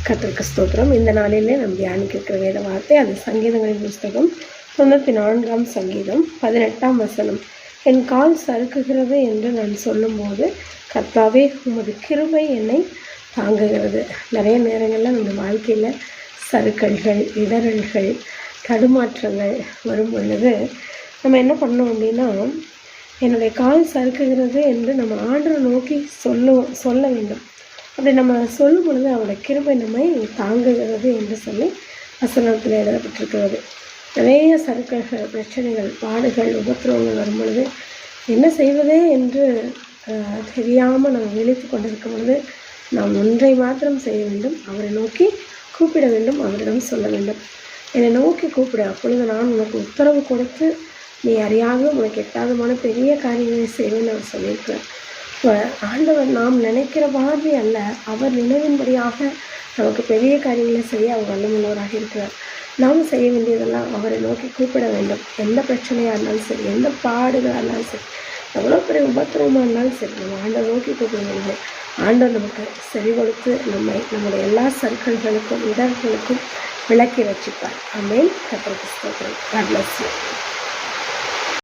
கர்த்தருக்கு ஸ்தோத்திரம். இந்த நாளிலே நாம் தியானிக்க இருக்கிற வேத வார்த்தை அது சங்கீதங்களின் புஸ்தகம் 94ஆம் சங்கீதம் 18ஆம் வசனம். என் கால் சறுக்குகிறது என்று நான் சொல்லும்போது கர்த்தாவே உமது கிருபை என்னை தாங்குகிறது. நிறைய நேரங்களில் நம்ம வாழ்க்கையில் சறுக்கல்கள், இடரல்கள், தடுமாற்றங்கள் வரும் பொழுது நம்ம என்ன பண்ணோம் அப்படின்னா, என்னுடைய கால் சறுக்குகிறது என்று நம்ம ஆண்டவரை நோக்கி சொல்ல வேண்டும். அப்படி நம்ம சொல்லும் பொழுது அவருடைய கிருபை நம்மை தாங்குகிறது என்று சொல்லி வசனத்தில் எழுதப்பட்டிருக்கிறது. நிறைய சறுக்கல்கள், பிரச்சனைகள், பாடுகள், உபத்திரவங்கள் வரும் பொழுது என்ன செய்வதே என்று தெரியாமல் நம்ம விழித்து கொண்டிருக்கும் பொழுது நாம் ஒன்றை மாத்திரம் செய்ய வேண்டும். அவரை நோக்கி கூப்பிட வேண்டும், அவரிடம் சொல்ல வேண்டும். என்னை நோக்கி கூப்பிட, அப்பொழுது நான் உனக்கு உத்தரவு கொடுத்து நீ அறியாத உனக்கு எட்டாதமான பெரிய காரியங்களை செய்வேன்னு அவர் சொல்லியிருக்கிறார். இப்போ ஆண்டவர் நாம் நினைக்கிற மாதிரி அல்ல, அவர் நினைவின்படியாக நமக்கு பெரிய காரியங்களை செய்ய அவர் வல்லமுள்ளவராக இருக்கிறார். நாம் செய்ய வேண்டியதெல்லாம் அவரை நோக்கி கூப்பிட வேண்டும். எந்த பிரச்சனையாக இருந்தாலும் சரி, எந்த பாடுகளாக இருந்தாலும் சரி, எவ்வளோ பெரிய உபத்திரவமாக இருந்தாலும் சரி, நம்ம ஆண்டவர் நோக்கி கூப்பிடும்போது ஆண்டவர் நமக்கு செவி கொடுத்து நம்முடைய எல்லா சறுக்கல்களுக்கும் இடர்களுக்கும் விலக்கி ரட்சிப்பார். ஆமென். கர்த்தருக்கு ஸ்தோத்திரம். God bless you.